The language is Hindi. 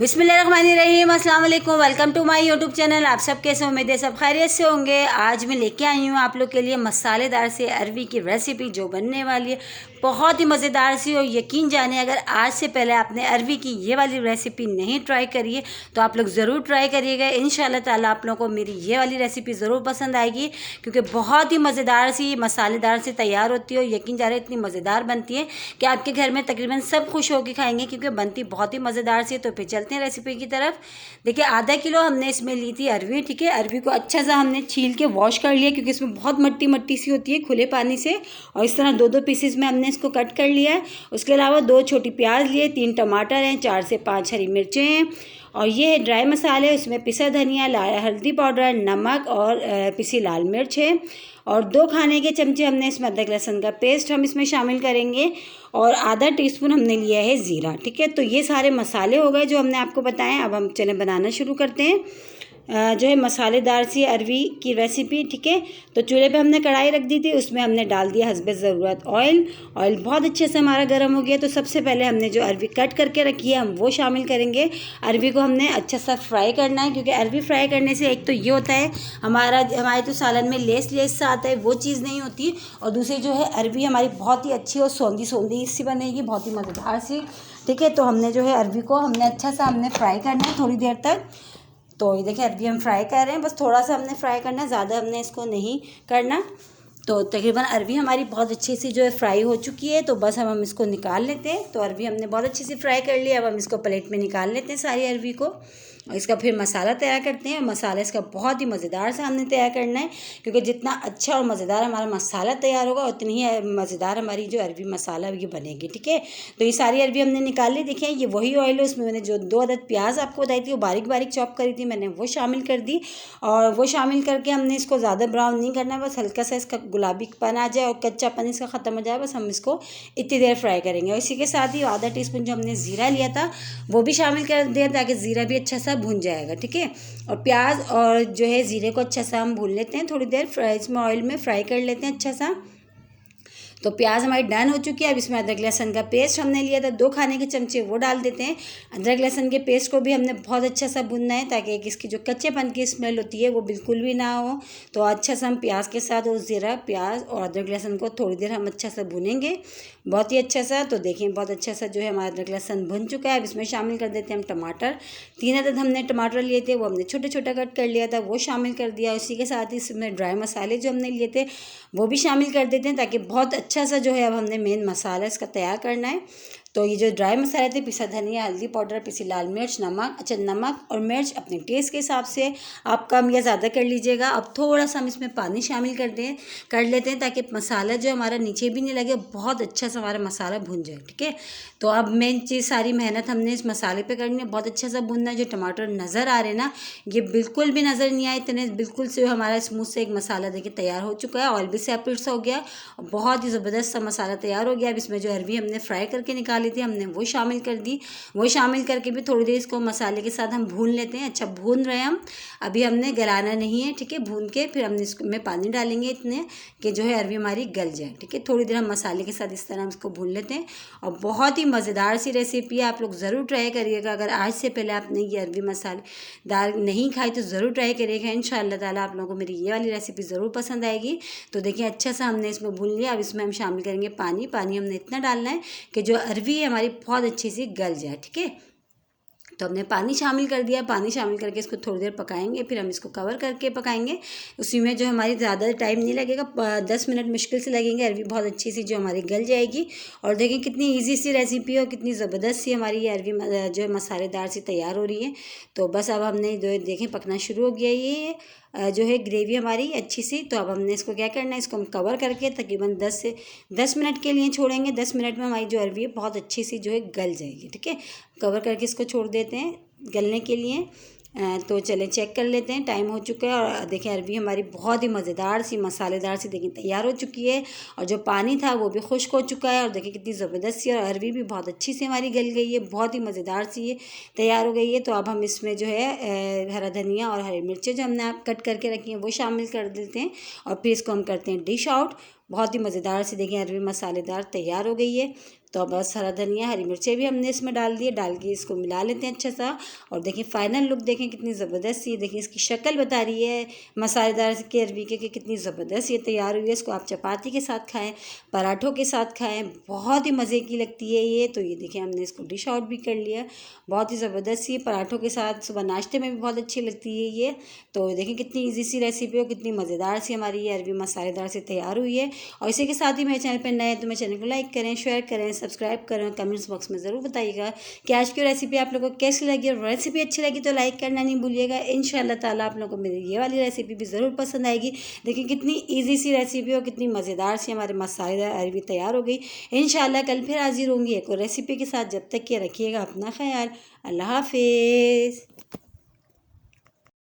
बिस्मिल्लाहिर्रहमानिर्रहीम, अस्सलाम वालेकुम। Welcome to my YouTube channel. आप सब कैसे, उम्मीद है सब खैरियत से होंगे। आज मैं लेके आई हूँ आप लोग के लिए मसालेदार से अरवी की रेसिपी जो बनने वाली है बहुत ही मज़ेदार सी। और यकीन जाने अगर आज से पहले आपने अरवी की ये वाली रेसिपी नहीं ट्राई करी है तो आप लोग ज़रूर ट्राई करिएगा। इंशाल्लाह ताला आप लोगों को मेरी ये वाली रेसिपी ज़रूर पसंद आएगी, क्योंकि बहुत ही मज़ेदार सी मसालेदार से तैयार होती है। और यकीन जाने इतनी मज़ेदार बनती है कि आपके घर में तकरीबन सब खुश होकर खाएंगे, क्योंकि बनती बहुत ही मज़ेदार सी। तो फिर चलते हैं रेसिपी की तरफ। देखिए, आधा किलो हमने इसमें ली थी अरवी। ठीक है, अरवी को अच्छा सा हमने छील के वॉश कर लिया, क्योंकि इसमें बहुत मट्टी मट्टी सी होती है खुले पानी से। और इस तरह दो दो पीसेस में हमने इसको कट कर लिया है। उसके अलावा 2 छोटी प्याज लिए, 3 टमाटर हैं, 4 से 5 हरी मिर्चें हैं। और ये ड्राई मसाले, उसमें पिसा धनिया, हल्दी पाउडर, नमक और पिसी लाल मिर्च है। और 2 खाने के चमचे हमने इसमें अदरक लहसुन का पेस्ट हम इसमें शामिल करेंगे। और आधा टीस्पून हमने लिया है ज़ीरा। ठीक है, तो ये सारे मसाले हो गए जो हमने आपको बताएं। अब हम चलें बनाना शुरू करते हैं जो है मसालेदार सी अरवी की रेसिपी। ठीक है, तो चूल्हे पे हमने कढ़ाई रख दी थी, उसमें हमने डाल दिया हस्बे ज़रूरत ऑयल। ऑयल बहुत अच्छे से हमारा गर्म हो गया। तो सबसे पहले हमने जो अरवी कट करके रखी है हम वो शामिल करेंगे। अरवी को हमने अच्छा सा फ्राई करना है, क्योंकि अरवी फ्राई करने से एक तो ये होता है हमारे तो सालन में लेस लेस सा आता है, वो चीज़ नहीं होती। और दूसरी जो है अरवी हमारी बहुत ही अच्छी और सौंधी सौंधी सी बनेगी, बहुत ही मज़ेदार सी। ठीक है, तो हमने जो है अरवी को हमने अच्छा सा हमने फ्राई करना है थोड़ी देर तक। तो ये देखिए अरवी हम फ्राई कर रहे हैं, बस थोड़ा सा हमने फ्राई करना है, ज़्यादा हमने इसको नहीं करना। तो तकरीबन अरवी हमारी बहुत अच्छी सी जो है फ्राई हो चुकी है। तो बस हम इसको निकाल लेते हैं। तो अरवी हमने बहुत अच्छी सी फ्राई कर ली। अब हम इसको प्लेट में निकाल लेते हैं सारी अरवी को। और इसका फिर मसाला तैयार करते हैं। मसाला इसका बहुत ही मज़ेदार सा हमने तैयार करना है, क्योंकि जितना अच्छा और मज़ेदार हमारा मसाला तैयार होगा उतनी ही मज़ेदार हमारी जो अरवी मसाला ये बनेगी। ठीक है, तो ये सारी अरवी हमने निकाल ली। देखिए, ये वही ऑयल है, उसमें मैंने जो 2 अदद प्याज आपको बताई थी वो बारीक बारीक चॉप करी थी, मैंने वो शामिल कर दी। और वो शामिल करके हमने इसको ज़्यादा ब्राउन नहीं करना, बस हल्का सा इसका गुलाबीपन आ जाए और कच्चापन इसका ख़त्म हो जाए, बस हम इसको इतनी देर फ्राई करेंगे। और इसी के साथ ही आधा टीस्पून जो हमने ज़ीरा लिया था वो भी शामिल कर दिया, ताकि ज़ीरा भी अच्छा सा भुन जाएगा। ठीक है, और प्याज और जो है ज़ीरे को अच्छा सा हम भून लेते हैं, थोड़ी देर इसमें ऑयल में फ्राई कर लेते हैं अच्छा सा। तो प्याज हमारी डन हो चुकी है। अब इसमें अदरक लहसुन का पेस्ट हमने लिया था 2 खाने के चमचे, वो डाल देते हैं। अदरक लहसुन के पेस्ट को भी हमने बहुत अच्छा सा भुनना है, ताकि इसकी जो कच्चेपन की स्मेल होती है वो बिल्कुल भी ना हो। तो अच्छा सा हम प्याज के साथ और ज़ीरा, प्याज और अदरक लहसुन को थोड़ी देर हम अच्छा सा भुनेंगे, बहुत ही अच्छा सा। तो देखें, बहुत अच्छा सा जो है हमारा अदरक लहसुन भुन चुका है। अब इसमें शामिल कर देते हैं हम टमाटर। 3 अदद हमने टमाटर लिए थे, वो हमने छोटे छोटा कट कर लिया था, वो शामिल कर दिया। उसी के साथ ही इसमें ड्राई मसाले जो हमने लिए थे वो भी शामिल कर देते हैं, ताकि बहुत अच्छा सा जो है अब हमने मेन मसाला इसका तैयार करना है। तो ये जो ड्राई मसाले थे, पिसा धनिया, हल्दी पाउडर, पिसी लाल मिर्च, नमक, अच्छा नमक और मिर्च अपने टेस्ट के हिसाब से आप कम या ज़्यादा कर लीजिएगा। अब थोड़ा सा हम इसमें पानी शामिल कर लेते हैं, ताकि मसाला जो हमारा नीचे भी नहीं लगे, बहुत अच्छा सा हमारा मसाला भुन जाए। ठीक है, तो अब मेन चीज़ सारी मेहनत हमने इस मसाले पे करनी है, बहुत अच्छा सा भुनना है। जो टमाटर नज़र आ रहे हैं ना, ये बिल्कुल भी नज़र नहीं आए इतने, बिल्कुल से हमारा स्मूथ से एक मसाला देखिए तैयार हो चुका है। ऑयल भी सेपरेट हो गया, बहुत ही ज़बरदस्त सा मसाला तैयार हो गया। अब इसमें जो अरवी हमने फ्राई करके निकाली थी हमने वो शामिल कर दी। वो शामिल करके भी थोड़ी देर इसको मसाले के साथ हम भून लेते हैं। अच्छा, भून रहे हैं हम, अभी हमने गलाना नहीं है। ठीक है, भून के फिर हमने इसमें पानी डालेंगे इतने कि जो है अरवी हमारी गल जाए। ठीक है, थोड़ी देर हम मसाले के साथ इस तरह हम इसको भून लेते हैं। और बहुत ही मज़ेदार सी रेसिपी है, आप लोग ज़रूर ट्राई करिएगा। अगर आज से पहले आपने ये अरवी मसालेदार नहीं खाई तो ज़रूर ट्राई करिएगा। इंशाअल्लाह ताला आप लोगों को मेरी ये वाली रेसिपी ज़रूर पसंद आएगी। तो देखिए, अच्छा सा हमने इसमें भून लिया। अब इसमें हम शामिल करेंगे पानी। पानी हमने इतना डालना है कि जो अरवी है हमारी बहुत अच्छी सी गल जाए। ठीक है, तो हमने पानी शामिल कर दिया। पानी शामिल करके इसको थोड़ी देर पकाएंगे, फिर हम इसको कवर करके पकाएंगे। उसी में जो हमारी ज़्यादा टाइम नहीं लगेगा, 10 मिनट मुश्किल से लगेंगे, अरवी बहुत अच्छी सी जो हमारी गल जाएगी। और देखें कितनी इजी सी रेसिपी है और कितनी ज़बरदस्त सी हमारी ये अरवी जो है मसालेदार सी तैयार हो रही है। तो बस अब हमने जो देखें पकना शुरू हो गया ये जो है ग्रेवी हमारी अच्छी सी। तो अब हमने इसको क्या करना है, इसको हम कवर करके तकरीबन 10 मिनट के लिए छोड़ेंगे। 10 मिनट में हमारी जो अरवी है बहुत अच्छी सी जो है गल जाएगी। ठीक है, कवर करके इसको छोड़ देते हैं गलने के लिए। तो चलें चेक कर लेते हैं, टाइम हो चुका है। और देखें अरवी हमारी बहुत ही मज़ेदार सी मसालेदार सी देखिए तैयार हो चुकी है। और जो पानी था वो भी खुश्क हो चुका है। और देखिए कितनी ज़बरदस्त सी, और अरवी भी बहुत अच्छी से हमारी गल गई है, बहुत ही मज़ेदार सी ये तैयार हो गई है। तो अब हम इसमें जो है हरा धनिया और हरी मिर्चें जो हमने आप कट करके रखी हैं वो शामिल कर देते हैं। और फिर इसको हम करते हैं डिश आउट। बहुत ही मज़ेदार सी देखिए अरवी मसालेदार तैयार हो गई है। तो बहुत सारा धनिया, हरी मिर्चें भी हमने इसमें डाल दिए। डाल के इसको मिला लेते हैं अच्छा सा। और देखिए फाइनल लुक देखें कितनी ज़बरदस्त ये, देखिए इसकी शक्ल बता रही है मसालेदार के अरवी के कि कितनी ज़बरदस्त ये तैयार हुई है। इसको आप चपाती के साथ खाएँ, पराठों के साथ खाएँ, बहुत ही मज़े की लगती है ये। तो ये देखिए हमने इसको डिश आउट भी कर लिया। बहुत ही ज़बरदस्त ये पराठों के साथ सुबह नाश्ते में भी बहुत अच्छी लगती है ये। तो देखें कितनी ईजी सी रेसिपी और कितनी मज़ेदार सी हमारी ये अरवी मसालेदार से तैयार हुई है। और इसी के साथ ही मेरे चैनल पर नए हैं तो मेरे चैनल को लाइक करें, शेयर करें, सब्सक्राइब करें। कमेंट्स बॉक्स में ज़रूर बताइएगा कि आज की रेसिपी आप लोगों को कैसी लगी। और रेसिपी अच्छी लगी तो लाइक करना नहीं भूलिएगा। इंशाल्लाह ताला आप लोगों को मेरी ये वाली रेसिपी भी ज़रूर पसंद आएगी। देखिए कितनी ईजी सी रेसिपी और कितनी मज़ेदार सी हमारे मसालेदार अरवी तैयार हो गई। इंशाल्लाह कल फिर हाजिर होंगी एक और रेसिपी के साथ। जब तक के रखिएगा अपना ख्याल। अल्लाह हाफिज़।